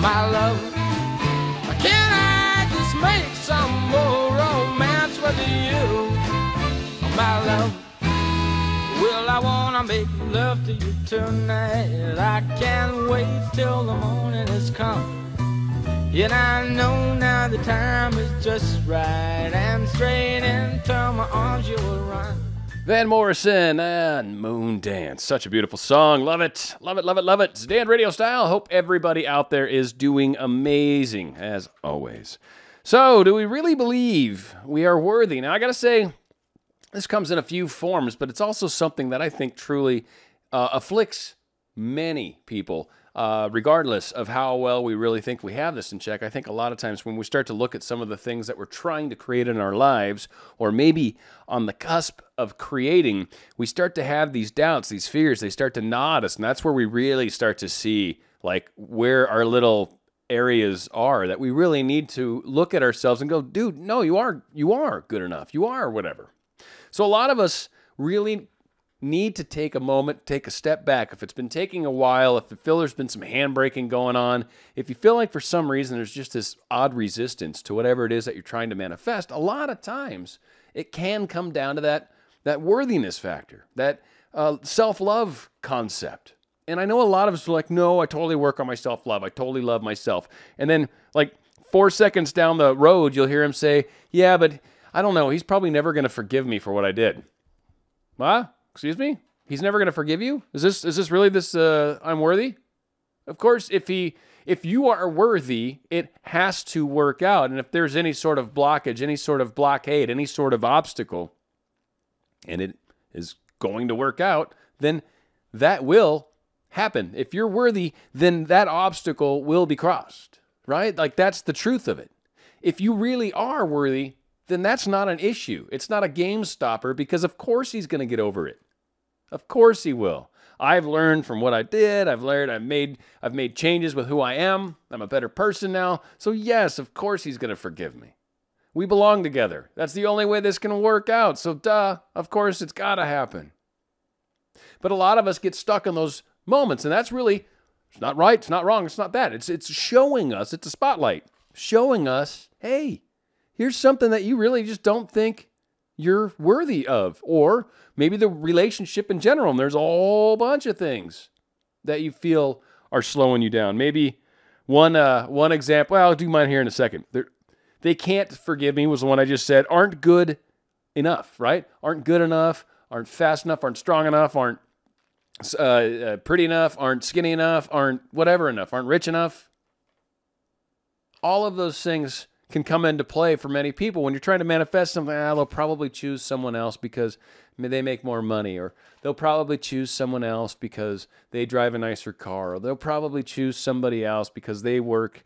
my love. Can I just make some more romance with you, my love? Well, I wanna make love to you tonight. I can't wait till the morning has come. And I know now the time is just right, and straight into my arms you will run. Van Morrison and Moon Dance. Such a beautiful song. Love it. Love it, love it, love it. It's Dan RadioStyle. Hope everybody out there is doing amazing, as always. So, do we really believe we are worthy? Now, I gotta say, this comes in a few forms, but it's also something that I think truly afflicts many people, regardless of how well we really think we have this in check. I think a lot of times when we start to look at some of the things that we're trying to create in our lives, or maybe on the cusp of creating, we start to have these doubts, these fears. They start to gnaw at us, and that's where we really start to see like where our little areas are that we really need to look at ourselves and go, dude, no, you are good enough. You are whatever. So a lot of us really need to take a moment, take a step back. If it's been taking a while, if you feel there's been some handbraking going on, if you feel like for some reason there's just this odd resistance to whatever it is that you're trying to manifest, a lot of times it can come down to that worthiness factor, that self-love concept. And I know a lot of us are like, no, I totally work on my self-love. I totally love myself. And then like 4 seconds down the road, you'll hear him say, yeah, but I don't know. He's probably never going to forgive me for what I did. What? Excuse me? He's never going to forgive you? Is this really this I'm worthy? Of course, if you are worthy, it has to work out. And if there's any sort of blockage, any sort of blockade, any sort of obstacle, and it is going to work out, then that will happen. If you're worthy, then that obstacle will be crossed, right? Like that's the truth of it. If you really are worthy, then that's not an issue. It's not a game stopper because of course he's going to get over it. Of course he will. I've learned from what I did. I've made changes with who I am. I'm a better person now. So yes, of course he's going to forgive me. We belong together. That's the only way this can work out. So duh, of course it's got to happen. But a lot of us get stuck in those moments, and that's really, it's not right, it's not wrong, it's not that. It's showing us, it's a spotlight, showing us, hey, here's something that you really just don't think you're worthy of. Or maybe the relationship in general, and there's a whole bunch of things that you feel are slowing you down. Maybe one example, well, I'll do mine here in a second. They can't forgive me was the one I just said, aren't good enough, right? Aren't good enough, aren't fast enough, aren't strong enough, aren't pretty enough, aren't skinny enough, aren't whatever enough, aren't rich enough. All of those things can come into play for many people. When you're trying to manifest something, they'll probably choose someone else because they make more money, or they'll probably choose someone else because they drive a nicer car, or they'll probably choose somebody else because they work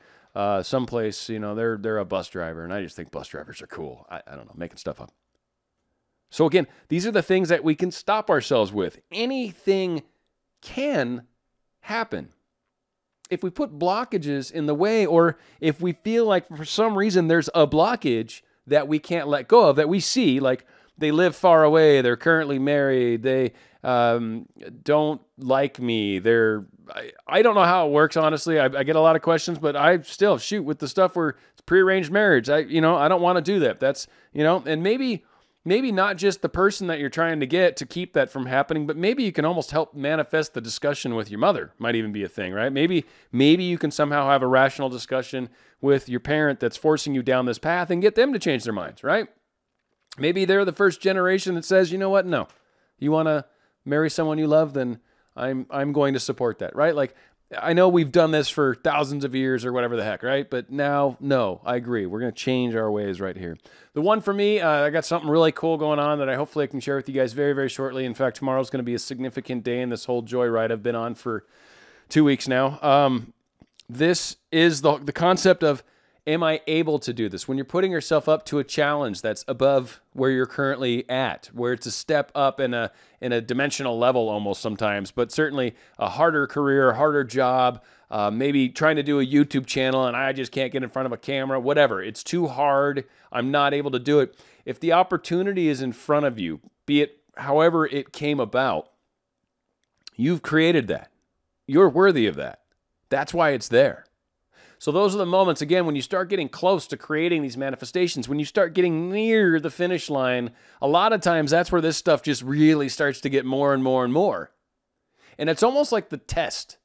someplace, you know, they're a bus driver, and I just think bus drivers are cool. I don't know, making stuff up. So again, these are the things that we can stop ourselves with. Anything can happen. If we put blockages in the way, or if we feel like for some reason there's a blockage that we can't let go of, that we see, like they live far away, they're currently married, they don't like me, I don't know how it works, honestly. I get a lot of questions, but I still shoot with the stuff where it's prearranged marriage. I don't want to do that. That's, and maybe not just the person that you're trying to get to keep that from happening, but maybe you can almost help manifest the discussion with your mother. Might even be a thing, right? Maybe you can somehow have a rational discussion with your parent that's forcing you down this path and get them to change their minds, right? Maybe they're the first generation that says, you know what? No, you want to marry someone you love, then I'm going to support that, right? Like, I know we've done this for thousands of years or whatever the heck, right? But now, no, I agree. We're going to change our ways right here. The one for me, I got something really cool going on that I hopefully can share with you guys very, very shortly. In fact, tomorrow's going to be a significant day in this whole joyride I've been on for 2 weeks now. This is the concept of, am I able to do this? When you're putting yourself up to a challenge that's above where you're currently at, where it's a step up in a dimensional level almost sometimes, but certainly a harder career, a harder job, maybe trying to do a YouTube channel and I just can't get in front of a camera, whatever. It's too hard. I'm not able to do it. If the opportunity is in front of you, be it however it came about, you've created that. You're worthy of that. That's why it's there. So those are the moments, again, when you start getting close to creating these manifestations, when you start getting near the finish line, a lot of times that's where this stuff just really starts to get more and more and more. And it's almost like the test.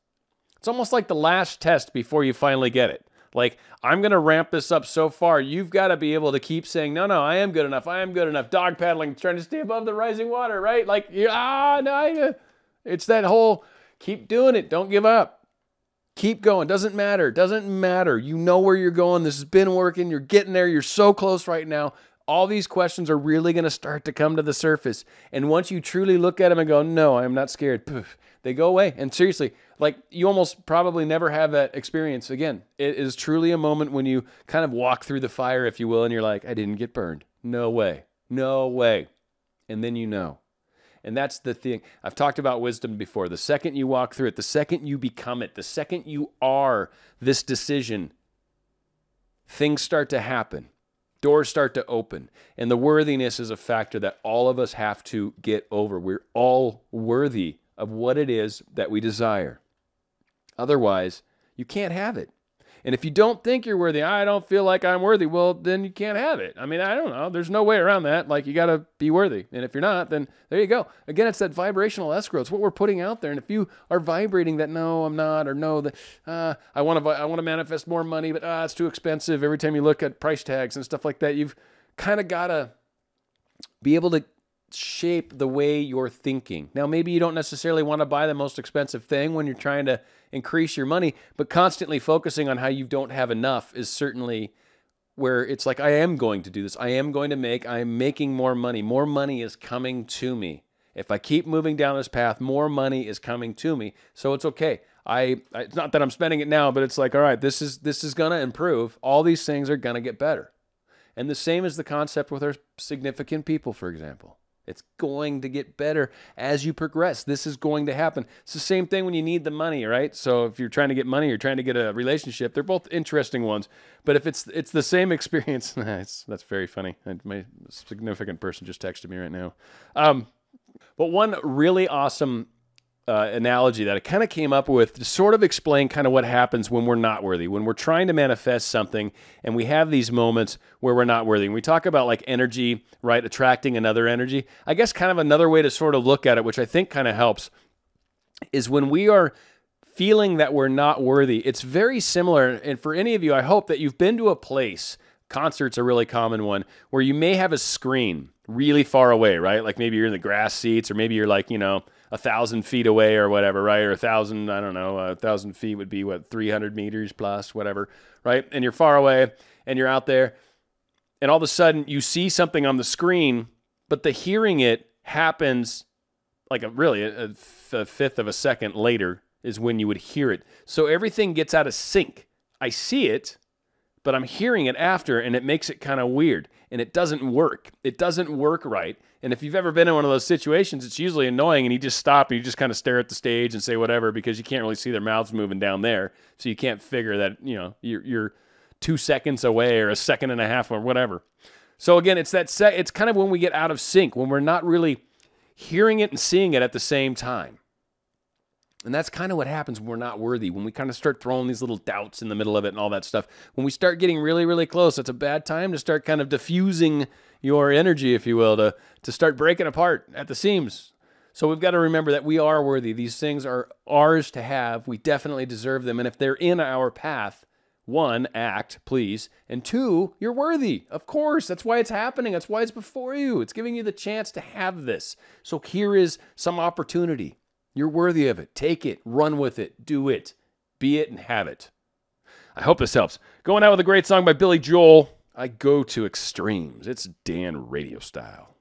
It's almost like the last test before you finally get it. Like, I'm going to ramp this up so far, you've got to be able to keep saying, no, I am good enough. I am good enough. Dog paddling, trying to stay above the rising water, right? Like, it's that whole keep doing it. Don't give up. Keep going. Doesn't matter. Doesn't matter. You know where you're going. This has been working. You're getting there. You're so close right now. All these questions are really going to start to come to the surface. And once you truly look at them and go, no, I'm not scared, poof, they go away. And seriously, like, you almost probably never have that experience again. It is truly a moment when you kind of walk through the fire, if you will, and you're like, I didn't get burned. No way. No way. And then you know. And that's the thing. I've talked about wisdom before. The second you walk through it, the second you become it, the second you are this decision, things start to happen. Doors start to open. And the worthiness is a factor that all of us have to get over. We're all worthy of what it is that we desire. Otherwise, you can't have it. And if you don't think you're worthy, I don't feel like I'm worthy, well, then you can't have it. I mean, I don't know. There's no way around that. Like, you got to be worthy. And if you're not, then there you go. Again, it's that vibrational escrow. It's what we're putting out there. And if you are vibrating that, no, I'm not, or no, that I want to manifest more money, but it's too expensive. Every time you look at price tags and stuff like that, you've kind of got to be able to shape the way you're thinking. Now, maybe you don't necessarily want to buy the most expensive thing when you're trying to increase your money, but constantly focusing on how you don't have enough is certainly where it's like, I am going to do this. I'm making more money. More money is coming to me. If I keep moving down this path, more money is coming to me. So it's okay. It's not that I'm spending it now, but it's like, all right, this is going to improve. All these things are going to get better. And the same is the concept with our significant people, for example. It's going to get better as you progress. This is going to happen. It's the same thing when you need the money, right? So if you're trying to get money or trying to get a relationship, they're both interesting ones. But if it's the same experience, that's very funny. My significant person just texted me right now. But one really awesome analogy that I kind of came up with to sort of explain kind of what happens when we're not worthy, when we're trying to manifest something and we have these moments where we're not worthy. And we talk about like energy, right? Attracting another energy. I guess kind of another way to sort of look at it, which I think kind of helps, is when we are feeling that we're not worthy, it's very similar. And for any of you, I hope that you've been to a place, concert's a really common one, where you may have a screen really far away, right? Like maybe you're in the grass seats, or maybe you're like, 1,000 feet away or whatever, right? Or 1,000, I don't know, 1,000 feet would be what, 300 meters plus, whatever, right? And you're far away and you're out there and all of a sudden you see something on the screen, but the hearing it happens like a fifth of a second later is when you would hear it. So everything gets out of sync. I see it, but I'm hearing it after, and it makes it kind of weird, and it doesn't work. It doesn't work right. And if you've ever been in one of those situations, it's usually annoying, and you just stop and you just kind of stare at the stage and say whatever, because you can't really see their mouths moving down there, so you can't figure that you're 2 seconds away or a second and a half or whatever. So again, it's kind of when we get out of sync, when we're not really hearing it and seeing it at the same time. And that's kind of what happens when we're not worthy, when we kind of start throwing these little doubts in the middle of it and all that stuff. When we start getting really, really close, it's a bad time to start kind of diffusing your energy, if you will, to start breaking apart at the seams. So we've got to remember that we are worthy. These things are ours to have. We definitely deserve them. And if they're in our path, 1, act, please. And 2, you're worthy. Of course, that's why it's happening. That's why it's before you. It's giving you the chance to have this. So here is some opportunity. You're worthy of it. Take it. Run with it. Do it. Be it and have it. I hope this helps. Going out with a great song by Billy Joel. I go to extremes. It's Dan Radio Style.